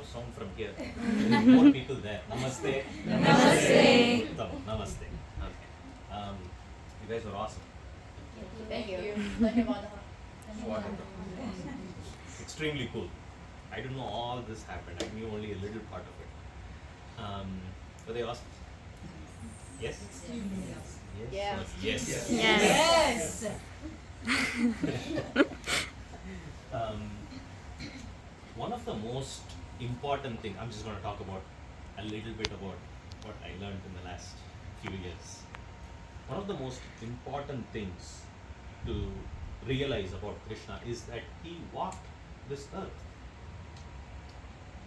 more sound from here. There is more people there. Namaste. Namaste. Namaste. Okay. You guys are awesome. Thank you. Extremely cool. I didn't know all this happened. I knew only a little part of it. Were they awesome? Yes? Yes. Yes. Yes. One of the most important things, I'm just going to talk about a little bit about what I learned in the last few years. One of the most important things to realize about Krishna is that he walked this earth.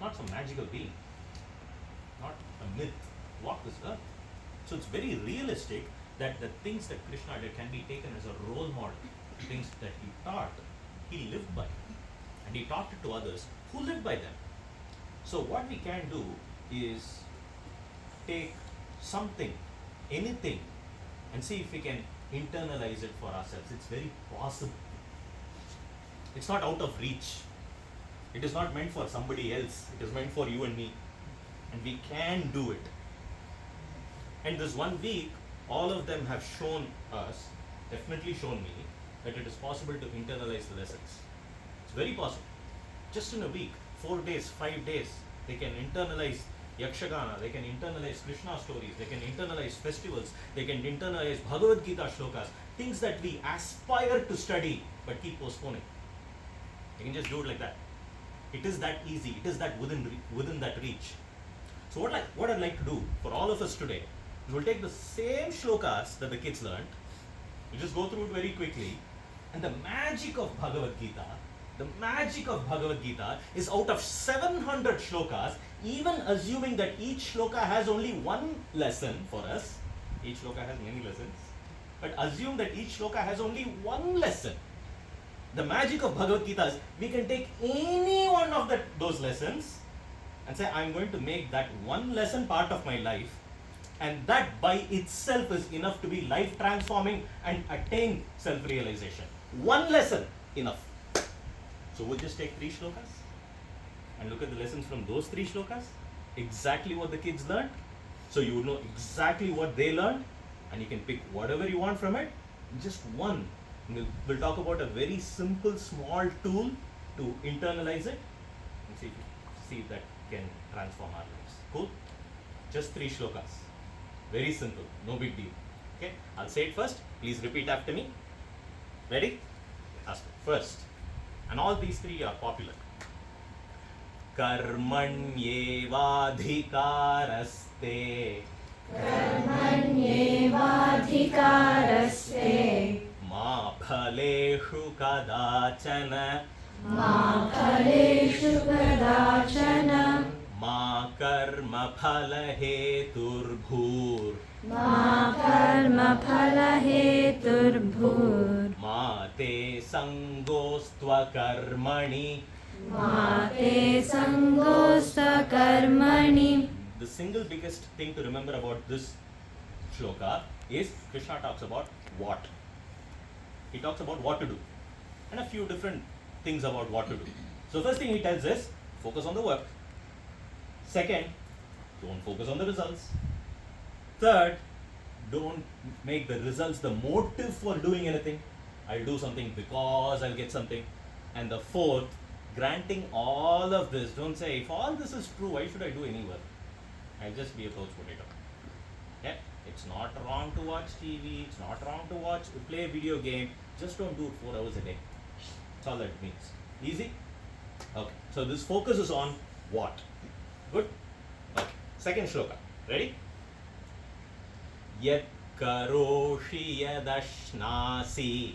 Not some magical being, not a myth, walked this earth. So it's very realistic that the things that Krishna did can be taken as a role model. Things that he taught, he lived by. And he taught it to others who lived by them. So what we can do is take something, anything, and see if we can internalize it for ourselves. It's very possible. It's not out of reach. It is not meant for somebody else. It is meant for you and me. And we can do it. And this 1 week, all of them have shown us, definitely shown me, that it is possible to internalize the lessons. It's very possible. Just in a week, 4 days, 5 days, they can internalize Yakshagana, they can internalize Krishna stories, they can internalize festivals, they can internalize Bhagavad Gita shlokas, things that we aspire to study but keep postponing. They can just do it like that. It is that easy, it is that within that reach. So what I'd like to do for all of us today is we'll take the same shlokas that the kids learned, we'll just go through it very quickly, and the magic of Bhagavad Gita is out of 700 shlokas, even assuming that each shloka has only one lesson for us. Each shloka has many lessons, but assume that each shloka has only one lesson. The magic of Bhagavad Gita is we can take any one of those lessons and say, I'm going to make that one lesson part of my life, and that by itself is enough to be life transforming and attain self-realization. One lesson, enough. So we'll just take 3 shlokas and look at the lessons from those 3 shlokas, exactly what the kids learned, so you would know exactly what they learned, and you can pick whatever you want from it, just one. We'll talk about a very simple, small tool to internalize it and see if that can transform our lives. Cool? Just 3 shlokas. Very simple, no big deal. Okay, I'll say it first. Please repeat after me. Ready? First. And all these 3 are popular. Karmanyevadhikaraste Ma phaleshu kadachana Ma karma phalaheturbhur Ma te sangostva karmani. The single biggest thing to remember about this shloka is Krishna talks about what. He talks about what to do and a few different things about what to do. So first thing he tells is focus on the work. Second, don't focus on the results. Third, don't make the results the motive for doing anything. I'll do something because I'll get something. And the fourth, granting all of this, don't say, if all this is true, why should I do any work? I'll just be a couch potato. Okay? It's not wrong to watch TV, it's not wrong to play a video game, just don't do it 4 hours a day. That's all that it means. Easy? Okay, so this focus is on what? Good? Okay, second shloka. Ready? Yat karoshi yadashnasi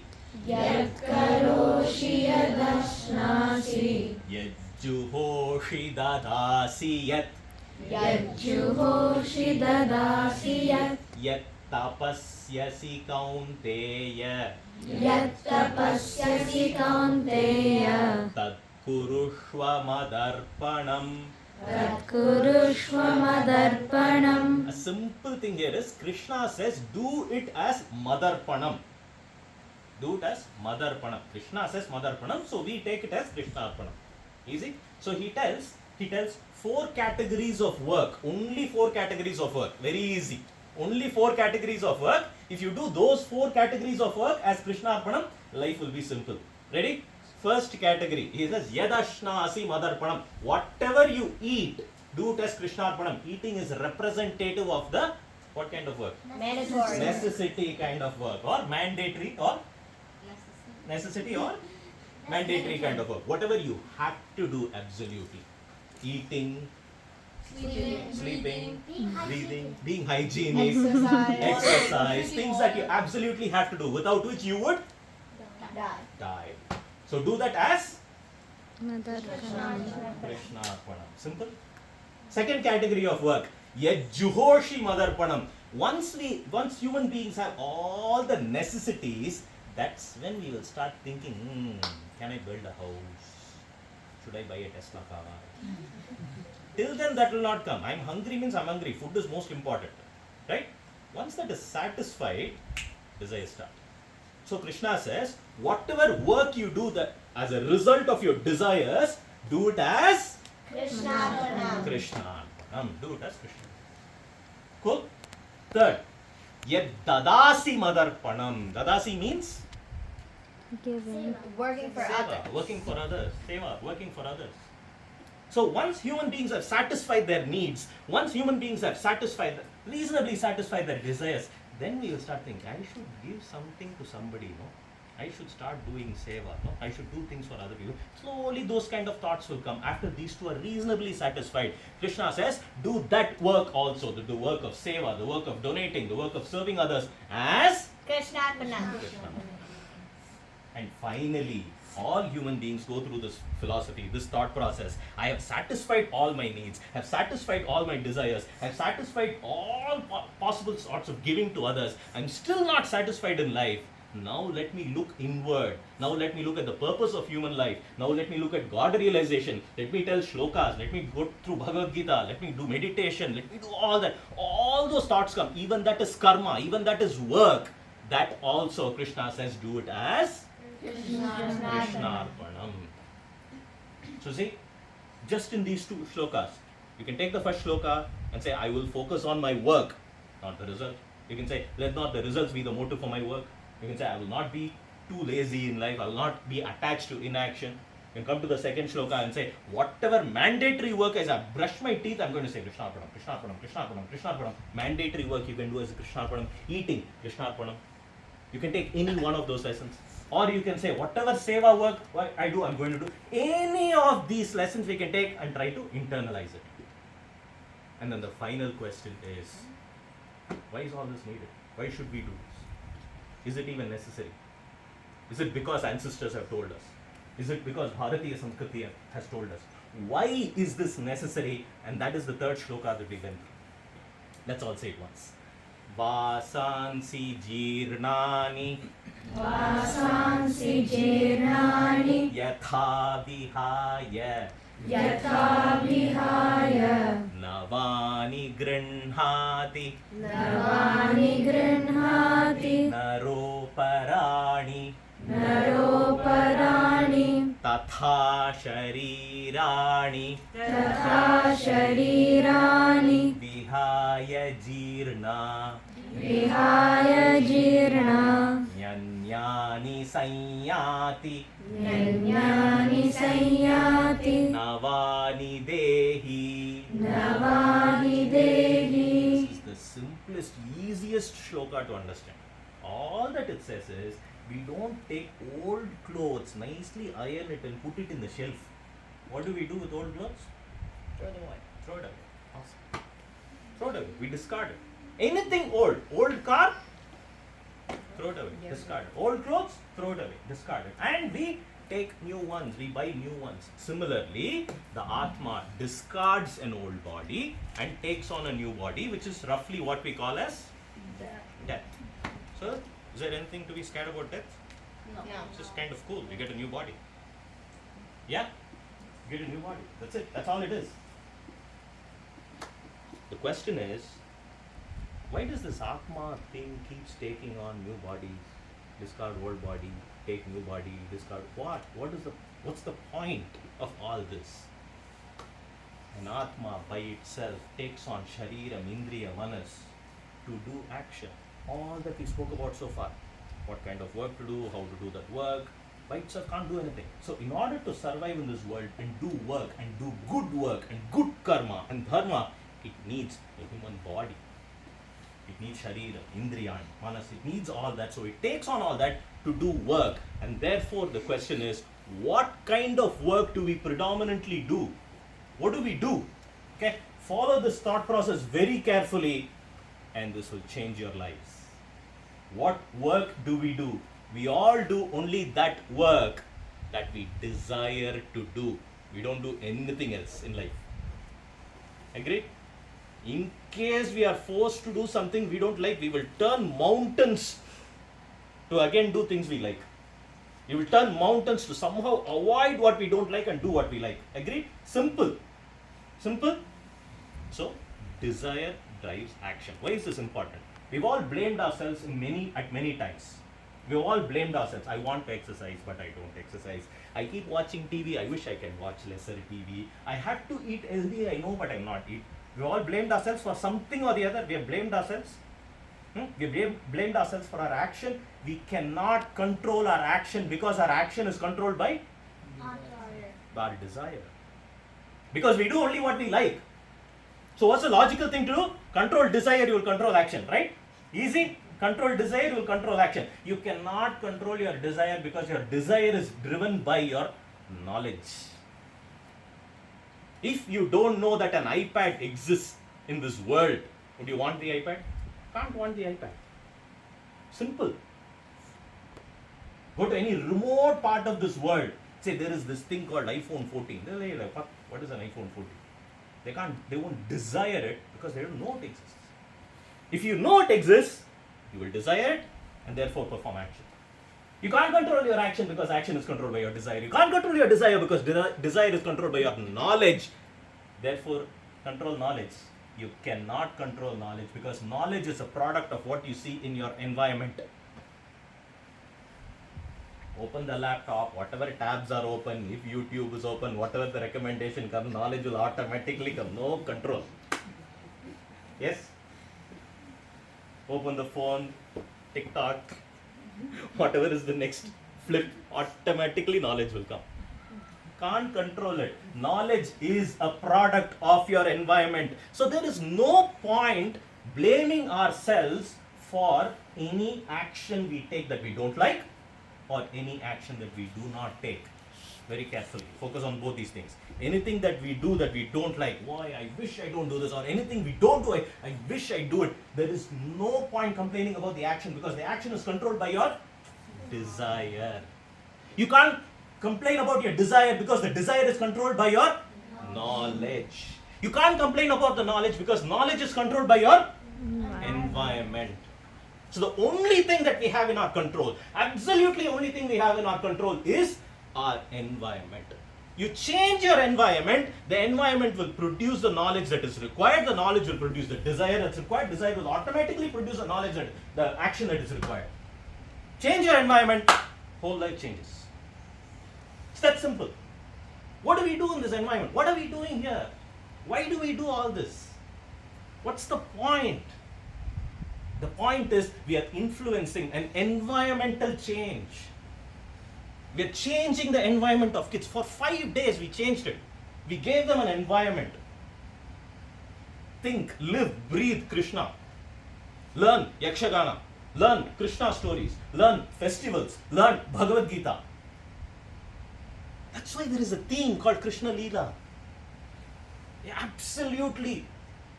Yajjuhoshi dadasi yat Yat tapasyasi kaunteya Tat kurushva madarpanam. A simple thing here is Krishna says do it as madarpanam. Do it as madarpanam. Krishna says madarpanam, so we take it as Krishnarpanam. Easy? So he tells He tells 4 categories of work. Only 4 categories of work. Very easy. Only 4 categories of work. If you do those 4 categories of work as Krishna Arpanam, life will be simple. Ready? First category. He says, Yadashnasi Madarpanam. Whatever you eat, do it as Krishna Arpanam. Eating is representative of the what kind of work? Mandatory. Necessity kind of work, or mandatory, or necessity, or mandatory kind of work. Whatever you have to do, absolutely. Eating, sleeping, breathing, being hygienic, exercise, things that you absolutely have to do, without which you would die. So do that as Krishna Arpanam. Simple. Second category of work, Yajjuhoshi Madarpanam. Once human beings have all the necessities, that's when we will start thinking, can I build a house? Should I buy a Tesla car? Till then that will not come. I'm hungry means I'm hungry. Food is most important. Right? Once that is satisfied, desires start. So Krishna says, whatever work you do that as a result of your desires, do it as Krishna Arpanam. Krishna. Do it as Krishna. Cool? Third, Yad Dadasi Madarpanam. Dadasi means Giving. Working for seva, others. working for others. Seva, working for others. So once human beings have satisfied their needs, once human beings have reasonably satisfied their desires, then we will start thinking, I should give something to somebody, no? I should start doing seva, no? I should do things for other people. Slowly those kind of thoughts will come after these two are reasonably satisfied. Krishna says, do that work also, the work of seva, the work of donating, the work of serving others as Krishna Arpanam. Krishna. And finally, all human beings go through this philosophy, this thought process. I have satisfied all my needs, have satisfied all my desires, have satisfied all possible sorts of giving to others. I'm still not satisfied in life. Now let me look inward. Now let me look at the purpose of human life. Now let me look at God realization. Let me tell shlokas. Let me go through Bhagavad Gita. Let me do meditation. Let me do all that. All those thoughts come. Even that is karma. Even that is work. That also Krishna says do it as Krishna Arpanam. So see, just in these 2 shlokas, you can take the first shloka and say, I will focus on my work, not the result. You can say, let not the results be the motive for my work. You can say, I will not be too lazy in life. I will not be attached to inaction. You can come to the second shloka and say, whatever mandatory work, as I brush my teeth, I'm going to say Krishna Arpanam, Krishna Arpanam, Krishna Arpanam, Krishna Arpanam. Mandatory work you can do as Krishna Arpanam. Eating, Krishna Arpanam. You can take any one of those lessons. Or you can say, whatever seva work I do, I'm going to do. Any of these lessons we can take and try to internalize it. And then the final question is, why is all this needed? Why should we do this? Is it even necessary? Is it because ancestors have told us? Is it because Bharatiya Samskriti has told us? Why is this necessary? And that is the third shloka that we went through. Let's all say it once. Vasansi jirnani Vasansi jirnani yatha vihaya yatha vihaya navani grinhati navani grinhati naroparani naroparani tatha sharirani tatha sharirani vihaya jirna vihaya jirna nyanyani sanyati nyanyani sanyati navani dehi. navani dehi. This is the simplest, easiest shloka to understand. All that it says is, we don't take old clothes, nicely iron it and put it in the shelf. What do we do with old clothes? Throw it away. Throw it away. Awesome. Throw it away. We discard it. Anything old car, throw it away, discard it. Old clothes, throw it away, discard it. And we take new ones, we buy new ones. Similarly, the Atma discards an old body and takes on a new body, which is roughly what we call as death. So, is there anything to be scared about death? No. It's just kind of cool. You get a new body. Yeah? You get a new body. That's it. That's all it is. The question is, why does this Atma thing keeps taking on new bodies? Discard old body, take new body, discard what? What's the point of all this? An Atma by itself takes on Shariram, Indriya, Manas to do action. All that we spoke about so far. What kind of work to do, how to do that work, by itself can't do anything. So in order to survive in this world and do work and do good and good karma and dharma, it needs a human body. It needs Sharira, Indriya, Manas, it needs all that. So it takes on all that to do work. And therefore the question is, what kind of work do we predominantly do? What do we do? Okay, follow this thought process very carefully and this will change your lives. What work do we do? We all do only that work that we desire to do. We don't do anything else in life. Agree? In case we are forced to do something we don't like, we will turn mountains to again do things we like. You will turn mountains to somehow avoid what we don't like and do what we like. Agreed? Simple. Simple? So, desire drives action. Why is this important? We've all blamed ourselves at many times. We've all blamed ourselves. I want to exercise, but I don't exercise. I keep watching TV. I wish I can watch lesser TV. I have to eat healthy. I know, but I'm not eat. We've all blamed ourselves for something or the other. We have blamed ourselves. We blamed ourselves for our action. We cannot control our action because our action is controlled by our desire. Because we do only what we like. So what's the logical thing to do? Control desire, you will control action, right? Easy? Control desire, you will control action. You cannot control your desire because your desire is driven by your knowledge. If you don't know that an iPad exists in this world, would you want the iPad? Can't want the iPad. Simple. Go to any remote part of this world. Say there is this thing called iPhone 14. They're like, what is an iPhone 14? They won't desire it because they don't know it exists. If you know it exists, you will desire it and therefore perform action. You can't control your action because action is controlled by your desire. You can't control your desire because desire is controlled by your knowledge. Therefore, control knowledge. You cannot control knowledge because knowledge is a product of what you see in your environment. Open the laptop, whatever tabs are open, if YouTube is open, whatever the recommendation comes, knowledge will automatically come. No control. Yes? Open the phone, TikTok, whatever is the next flip, automatically knowledge will come. Can't control it. Knowledge is a product of your environment. So there is no point blaming ourselves for any action we take that we don't like or any action that we do not take. Very carefully. Focus on both these things. Anything that we do that we don't like, why I wish I don't do this, or anything we don't do, I wish I do it. There is no point complaining about the action because the action is controlled by your desire. You can't complain about your desire because the desire is controlled by your knowledge. You can't complain about the knowledge because knowledge is controlled by your environment. So the only thing that we have in our control, absolutely only thing we have in our control is our environment. You change your environment, the environment will produce the knowledge that is required, the knowledge will produce the desire that's required, desire will automatically produce the knowledge that the action that is required. Change your environment, whole life changes. It's that simple. What do we do in this environment? What are we doing here? Why do we do all this? What's the point? The point is we are influencing an environmental change. We are changing the environment of kids. For 5 days we changed it. We gave them an environment. Think, live, breathe Krishna. Learn Yakshagana. Learn Krishna stories. Learn festivals. Learn Bhagavad Gita. That's why there is a theme called Krishna Leela. You absolutely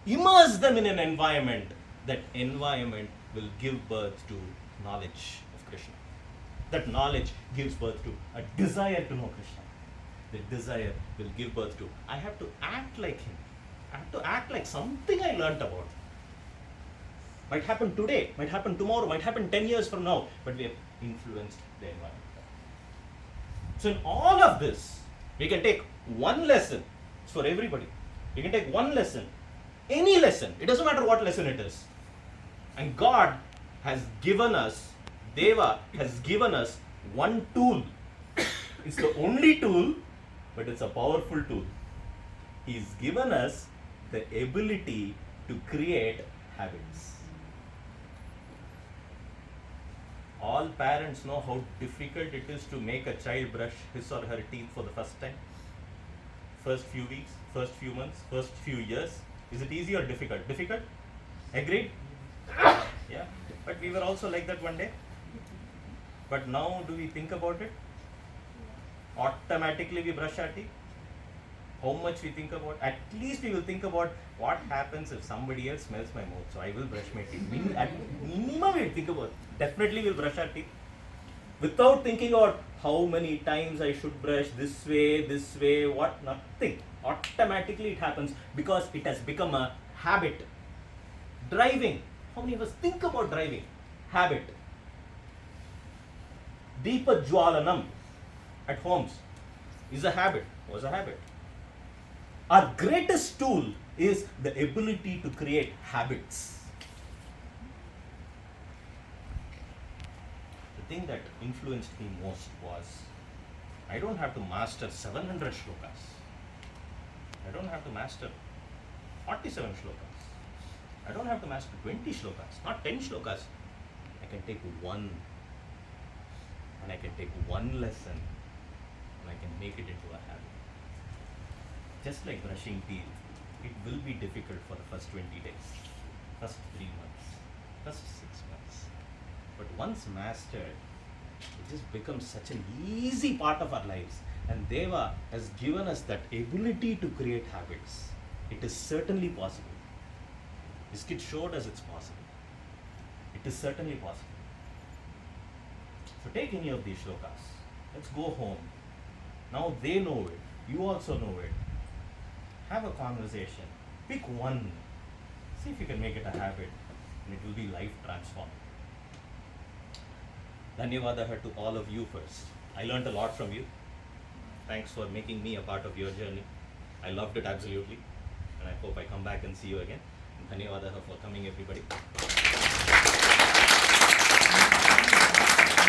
immerse them in an environment. That environment will give birth to knowledge of Krishna. That knowledge gives birth to a desire to know Krishna. The desire will give birth to, I have to act like him. I have to act like something I learnt about. Might happen today, might happen tomorrow, might happen 10 years from now, but we have influenced the environment. So in all of this, we can take one lesson. It's for everybody. We can take one lesson, any lesson. It doesn't matter what lesson it is. And God has given us, Deva has given us one tool. It's the only tool, but it's a powerful tool. He's given us the ability to create habits. All parents know how difficult it is to make a child brush his or her teeth for the first time. First few weeks, first few months, first few years. Is it easy or difficult? Difficult? Agreed? Yeah. But we were also like that one day. But now do we think about it? Automatically we brush our teeth. How much we think about? At least we will think about what happens if somebody else smells my mouth. So I will brush my teeth. At minimum we will think about. Definitely we'll brush our teeth. Without thinking about how many times I should brush this way, what, nothing. Automatically it happens because it has become a habit. Driving. How many of us think about driving? Habit. Deepa Jwalanam at homes is a habit, was a habit. Our greatest tool is the ability to create habits. The thing that influenced me most was I don't have to master 700 shlokas. I don't have to master 47 shlokas. I don't have to master 20 shlokas, not 10 shlokas. I can take one and I can take one lesson and I can make it into a habit. Just like brushing teeth, it will be difficult for the first 20 days, first 3 months, first 6 months. But once mastered, it just becomes such an easy part of our lives. And Deva has given us that ability to create habits. It is certainly possible. This kid showed us it's possible. It is certainly possible. So take any of these shlokas. Let's go home. Now they know it. You also know it. Have a conversation. Pick one. See if you can make it a habit. And it will be life transforming. Dhanyavadaha to all of you first. I learned a lot from you. Thanks for making me a part of your journey. I loved it absolutely. And I hope I come back and see you again. Dhanyavadaha for coming, everybody.